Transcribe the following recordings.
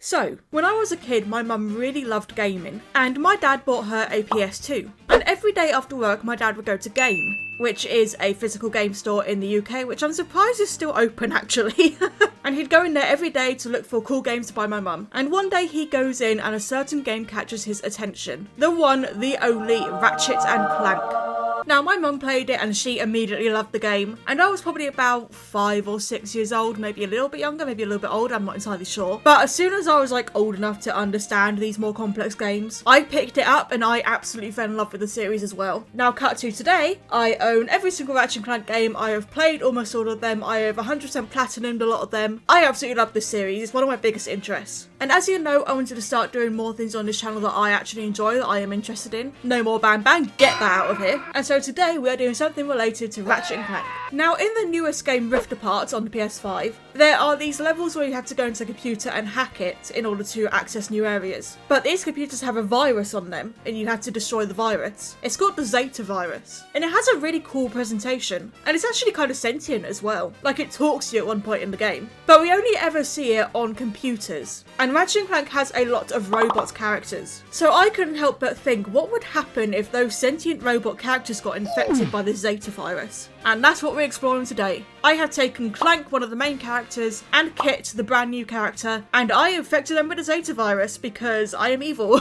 So, when I was a kid, my mum really loved gaming, and my dad bought her a PS2. And every day after work, my dad would go to Game, which is a physical game store in the UK, which I'm surprised is still open actually. And he'd go in there every day to look for cool games to buy my mum. And one day he goes in and a certain game catches his attention. The one, the only, Ratchet and Clank. Now, my mum played it and she immediately loved the game, and I was probably about 5 or 6 years old, maybe a little bit younger, maybe a little bit older, I'm not entirely sure. But as soon as I was like old enough to understand these more complex games, I picked it up and I absolutely fell in love with the series as well. Now, cut to today, I own every single Ratchet Clank game, I have played almost all of them, I have 100% platinumed a lot of them. I absolutely love this series, it's one of my biggest interests. And as you know, I wanted to start doing more things on this channel that I actually enjoy, that I am interested in. No more bang bang, get that out of here. And so today we are doing something related to Ratchet & Clank. Now, in the newest game Rift Apart on the PS5, there are these levels where you have to go into a computer and hack it in order to access new areas. But these computers have a virus on them, and you have to destroy the virus. It's called the Zeta Virus, and it has a really cool presentation, and it's actually kind of sentient as well. Like, it talks to you at one point in the game. But we only ever see it on computers. And Ratchet & Clank has a lot of robot characters. So I couldn't help but think, what would happen if those sentient robot characters got infected by the Zeta Virus? And that's what we're exploring today. I have taken Clank, one of the main characters, and Kit, the brand new character, and I infected them with the Zeta Virus because I am evil.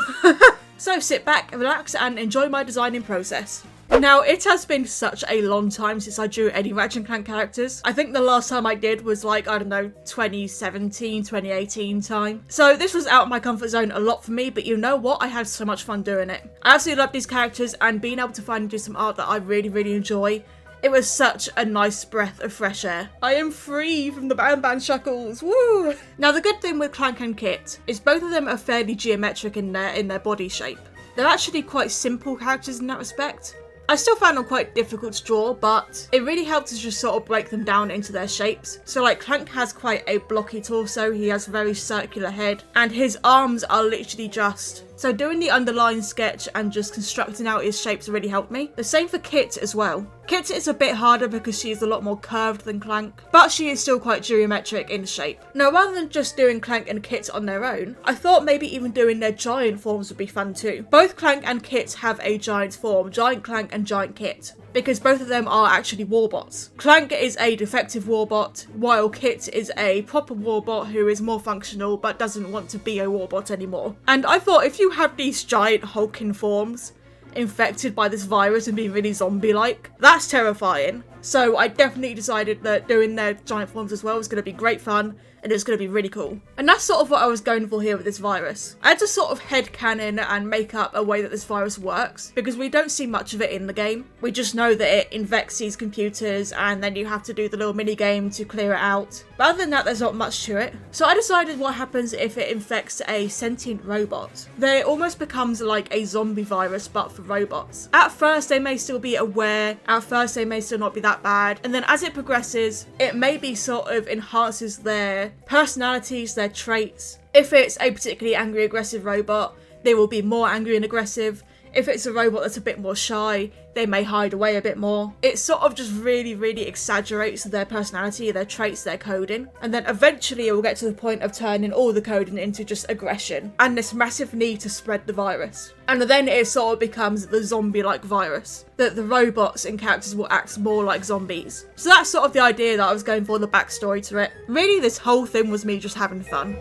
So sit back, relax, and enjoy my designing process. Now, it has been such a long time since I drew any Ratchet & Clank characters. I think the last time I did was like, I don't know, 2017, 2018 time. So this was out of my comfort zone a lot for me, but you know what? I had so much fun doing it. I absolutely love these characters, and being able to finally do some art that I really, really enjoy. It was such a nice breath of fresh air. I am free from the band shackles, woo! Now, the good thing with Clank and Kit is both of them are fairly geometric in their body shape. They're actually quite simple characters in that respect. I still found them quite difficult to draw, but it really helped to just sort of break them down into their shapes. So like Clank has quite a blocky torso, he has a very circular head, and his arms are literally just... So doing the underlying sketch and just constructing out his shapes really helped me. The same for Kit as well. Kit is a bit harder because she is a lot more curved than Clank, but she is still quite geometric in shape. Now, rather than just doing Clank and Kit on their own, I thought maybe even doing their giant forms would be fun too. Both Clank and Kit have a giant form, Giant Clank and Giant Kit, because both of them are actually warbots. Clank is a defective warbot, while Kit is a proper warbot who is more functional but doesn't want to be a warbot anymore. And I thought, if you have these giant hulking forms infected by this virus and being really zombie-like, that's terrifying. So I definitely decided that doing their giant forms as well was going to be great fun, and it's going to be really cool. And that's sort of what I was going for here with this virus. I had to sort of headcanon and make up a way that this virus works, because we don't see much of it in the game. We just know that it infects these computers, and then you have to do the little mini game to clear it out. But other than that, there's not much to it. So I decided what happens if it infects a sentient robot. Then it almost becomes like a zombie virus, but for robots. At first, they may still be aware. At first, they may still not be that bad. And then as it progresses, it maybe sort of enhances their personalities, their traits. If it's a particularly angry, aggressive robot, they will be more angry and aggressive. If it's a robot that's a bit more shy, they may hide away a bit more. It sort of just really, really exaggerates their personality, their traits, their coding. And then eventually it will get to the point of turning all the coding into just aggression and this massive need to spread the virus. And then it sort of becomes the zombie-like virus, that the robots and characters will act more like zombies. So that's sort of the idea that I was going for, the backstory to it. Really, this whole thing was me just having fun.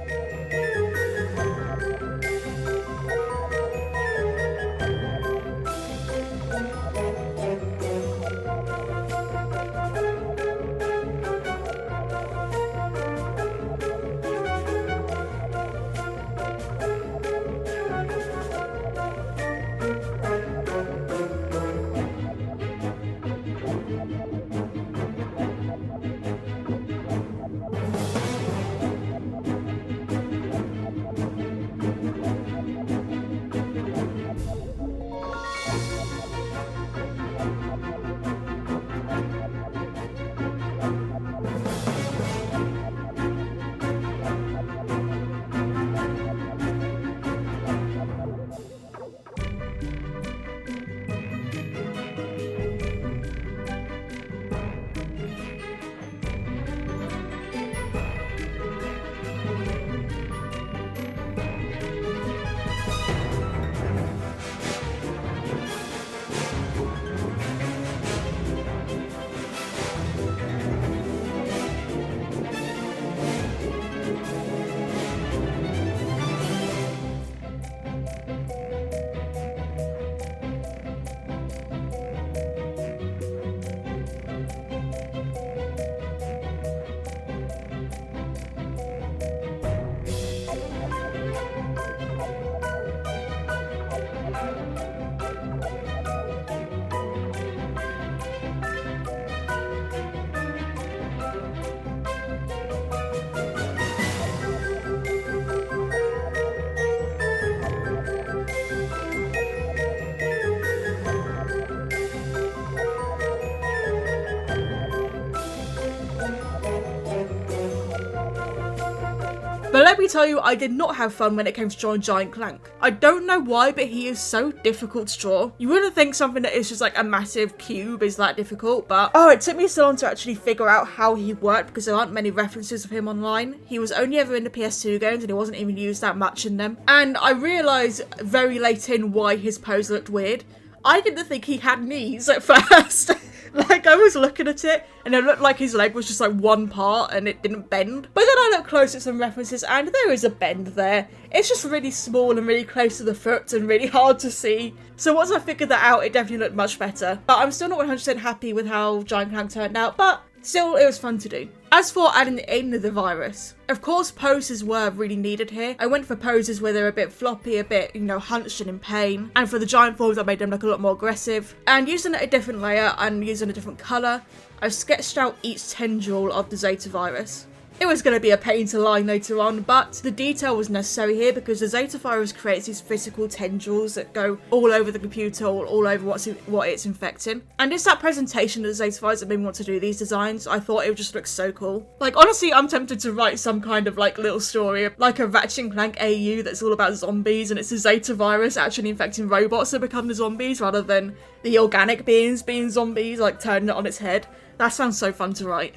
let me tell you, I did not have fun when it came to drawing Giant Clank. I don't know why, but he is so difficult to draw. You wouldn't think something that is just like a massive cube is that difficult, but it took me so long to actually figure out how he worked because there aren't many references of him online. He was only ever in the PS2 games and he wasn't even used that much in them. And I realised very late in why his pose looked weird. I didn't think he had knees at first. Like, I was looking at it, and it looked like his leg was just like one part, and it didn't bend. But then I looked close at some references, and there is a bend there. It's just really small and really close to the foot, and really hard to see. So once I figured that out, it definitely looked much better. But I'm still not 100% happy with how Giant Clank turned out, but still, it was fun to do. As for adding in the virus, of course poses were really needed here. I went for poses where they're a bit floppy, a bit, hunched and in pain. And for the giant forms, I made them look a lot more aggressive. And using a different layer and using a different colour, I sketched out each tendril of the Zeta Virus. It was going to be a pain to line later on, but the detail was necessary here because the Zeta Virus creates these physical tendrils that go all over the computer, all over what it's infecting. And it's that presentation of the Zeta Virus that made me want to do these designs. I thought it would just look so cool. Like, honestly, I'm tempted to write some kind of like little story, like a Ratchet Clank AU that's all about zombies, and it's the Zeta Virus actually infecting robots that become the zombies rather than the organic beings being zombies, like turning it on its head. That sounds so fun to write.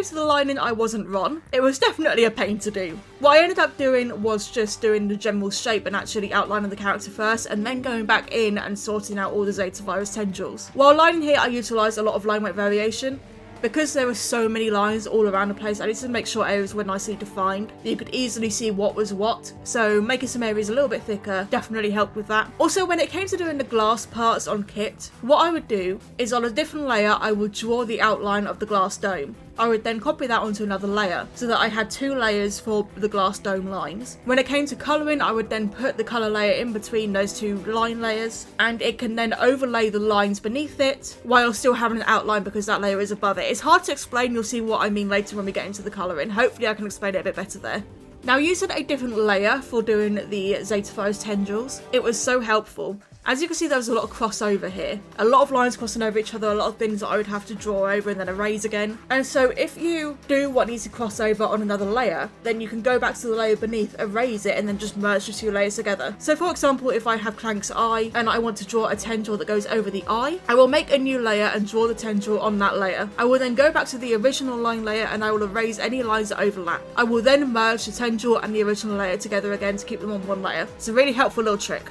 came to the lining, I wasn't wrong. It was definitely a pain to do. What I ended up doing was just doing the general shape and actually outlining the character first, and then going back in and sorting out all the Zeta Virus tendrils. While lining here, I utilised a lot of line weight variation. Because there were so many lines all around the place, I needed to make sure areas were nicely defined. You could easily see what was what, so making some areas a little bit thicker definitely helped with that. Also, when it came to doing the glass parts on kit, what I would do is on a different layer, I would draw the outline of the glass dome. I would then copy that onto another layer so that I had 2 layers for the glass dome lines. When it came to colouring, I would then put the colour layer in between those 2 line layers, and it can then overlay the lines beneath it while still having an outline because that layer is above it. It's hard to explain, you'll see what I mean later when we get into the colouring. Hopefully I can explain it a bit better there. Now, using a different layer for doing the Zeta Virus tendrils, it was so helpful. As you can see, there was a lot of crossover here. A lot of lines crossing over each other, a lot of things that I would have to draw over and then erase again. And so if you do what needs to cross over on another layer, then you can go back to the layer beneath, erase it, and then just merge the 2 layers together. So for example, if I have Clank's eye and I want to draw a tendril that goes over the eye, I will make a new layer and draw the tendril on that layer. I will then go back to the original line layer and I will erase any lines that overlap. I will then merge the tendril and the original layer together again to keep them on one layer. It's a really helpful little trick.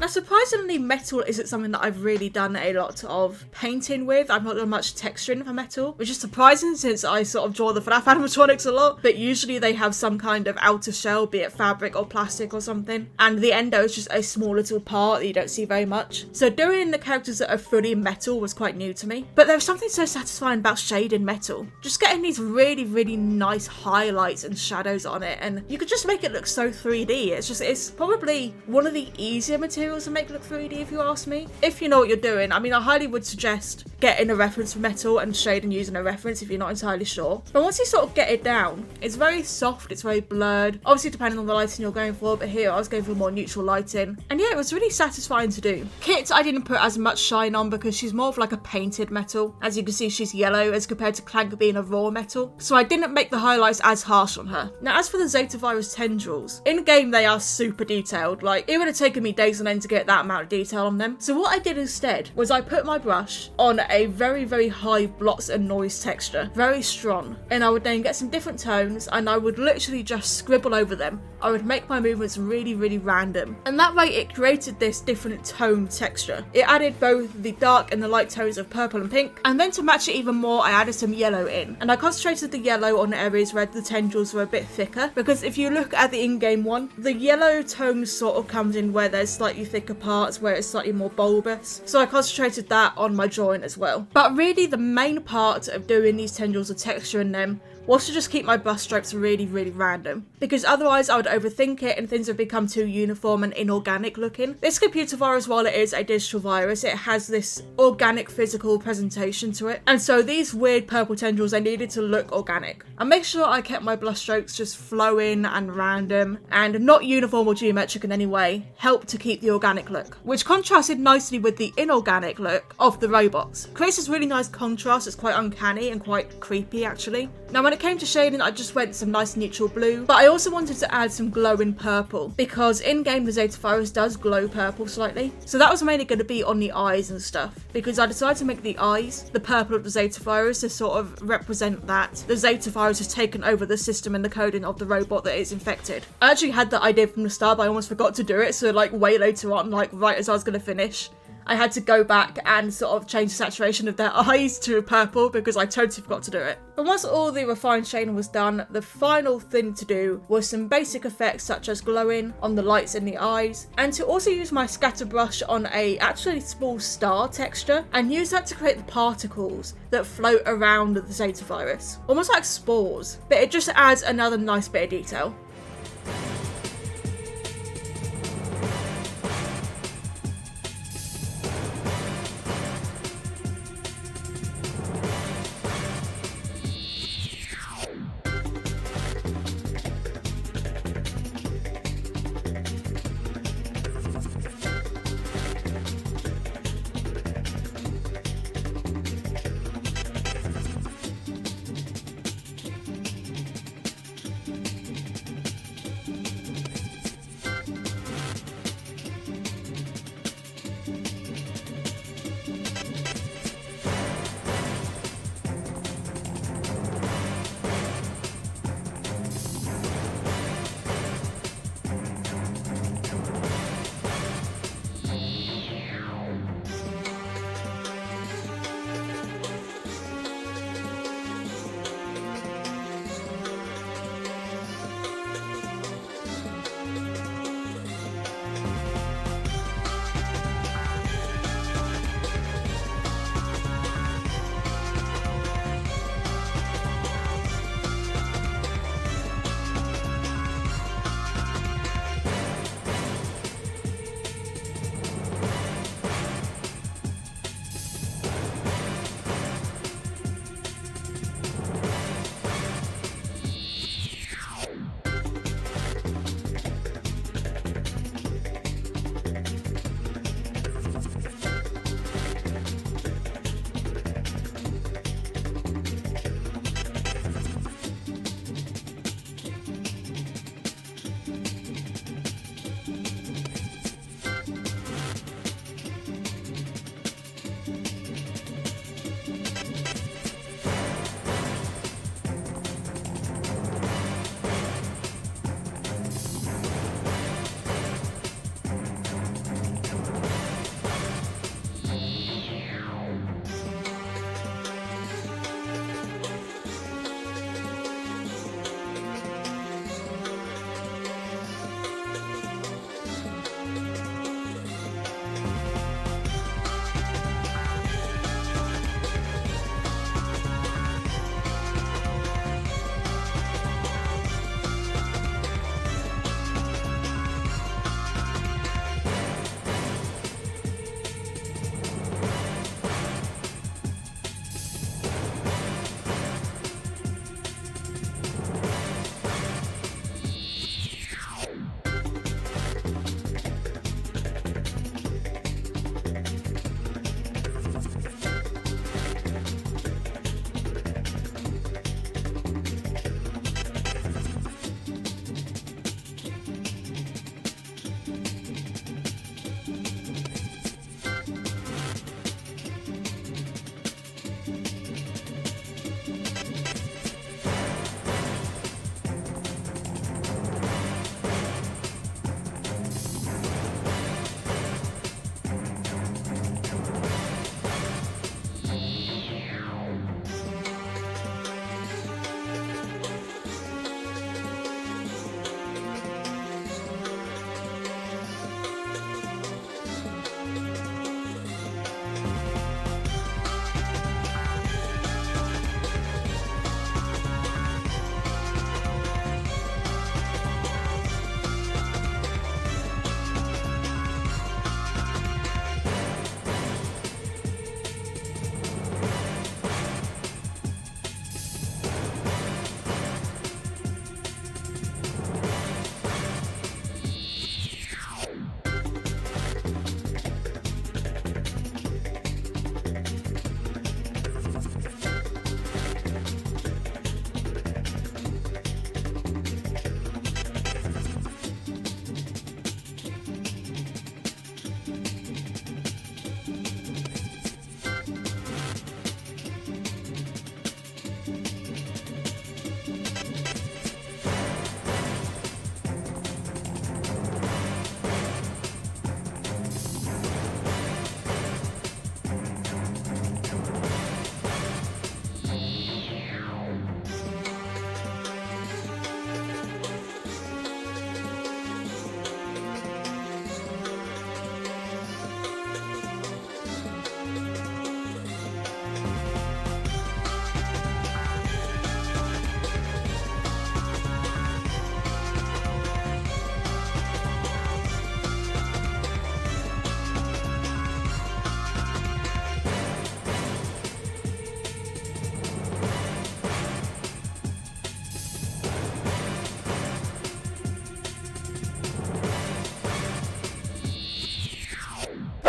Now, surprisingly, metal isn't something that I've really done a lot of painting with. I've not done much texturing for metal, which is surprising since I sort of draw the FNAF animatronics a lot, but usually they have some kind of outer shell, be it fabric or plastic or something, and the endo is just a small little part that you don't see very much. So doing the characters that are fully metal was quite new to me, but there's something so satisfying about shading metal. Just getting these really, really nice highlights and shadows on it, and you could just make it look so 3D. It's probably one of the easier materials to make look 3D if you ask me. If you know what you're doing, I mean, I highly would suggest getting a reference for metal and shading using a reference if you're not entirely sure. But once you sort of get it down, it's very soft, it's very blurred, obviously depending on the lighting you're going for, but here I was going for more neutral lighting, and yeah, it was really satisfying to do. Kit I didn't put as much shine on because she's more of like a painted metal. As you can see, she's yellow as compared to Clank being a raw metal, so I didn't make the highlights as harsh on her. Now, as for the Zeta Virus tendrils, in game they are super detailed. Like, it would have taken me days on end to get that amount of detail on them. So what I did instead was I put my brush on a very, very high blots and noise texture, very strong, and I would then get some different tones and I would literally just scribble over them. I would make my movements really, really random, and that way it created this different tone texture. It added both the dark and the light tones of purple and pink, and then to match it even more I added some yellow in, and I concentrated the yellow on areas where the tendrils were a bit thicker, because if you look at the in-game one, the yellow tone sort of comes in where there's slightly thicker parts where it's slightly more bulbous, so I concentrated that on my drawing as well. But really the main part of doing these tendrils and texturing them was to just keep my brush strokes really, really random, because otherwise I would overthink it and things would become too uniform and inorganic looking. This computer virus, while it is a digital virus, it has this organic physical presentation to it, and so these weird purple tendrils, they needed to look organic. I make sure I kept my brush strokes just flowing and random and not uniform or geometric in any way, helped to keep the organic look, which contrasted nicely with the inorganic look of the robots. Creates this really nice contrast. It's quite uncanny and quite creepy actually. Now, when it came to shading, I just went some nice neutral blue, but I also wanted to add some glowing purple, because in-game the Zeta Virus does glow purple slightly. So that was mainly going to be on the eyes and stuff, because I decided to make the eyes the purple of the Zeta Virus to sort of represent that the Zeta Virus has taken over the system and the coding of the robot that is infected. I actually had that idea from the start, but I almost forgot to do it, so like way later on, like right as I was going to finish, I had to go back and sort of change the saturation of their eyes to purple because I totally forgot to do it. But once all the refined shading was done, the final thing to do was some basic effects such as glowing on the lights in the eyes, and to also use my scatter brush on a actually small star texture and use that to create the particles that float around the Zeta Virus. Almost like spores, but it just adds another nice bit of detail.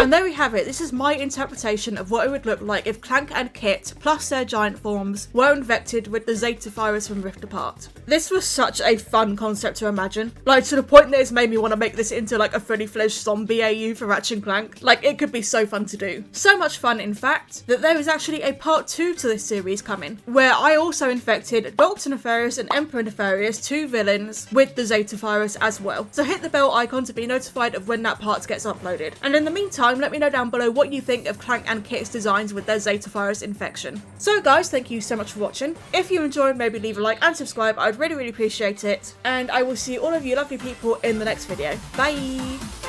And there we have it. This is my interpretation of what it would look like if Clank and Kit, plus their giant forms, were infected with the Zeta Virus from Rift Apart. This was such a fun concept to imagine. Like, to the point that it's made me want to make this into like a fully fledged zombie AU for Ratchet Clank. Like, it could be so fun to do. So much fun, in fact, that there is actually a part 2 to this series coming, where I also infected Dr. Nefarious and Emperor Nefarious, 2 villains, with the Zeta Virus as well. So hit the bell icon to be notified of when that part gets uploaded. And in the meantime, let me know down below what you think of Clank and Kit's designs with their Zeta Virus infection. So guys, thank you so much for watching. If you enjoyed, maybe leave a like and subscribe. I'd really appreciate it. And I will see all of you lovely people in the next video. Bye!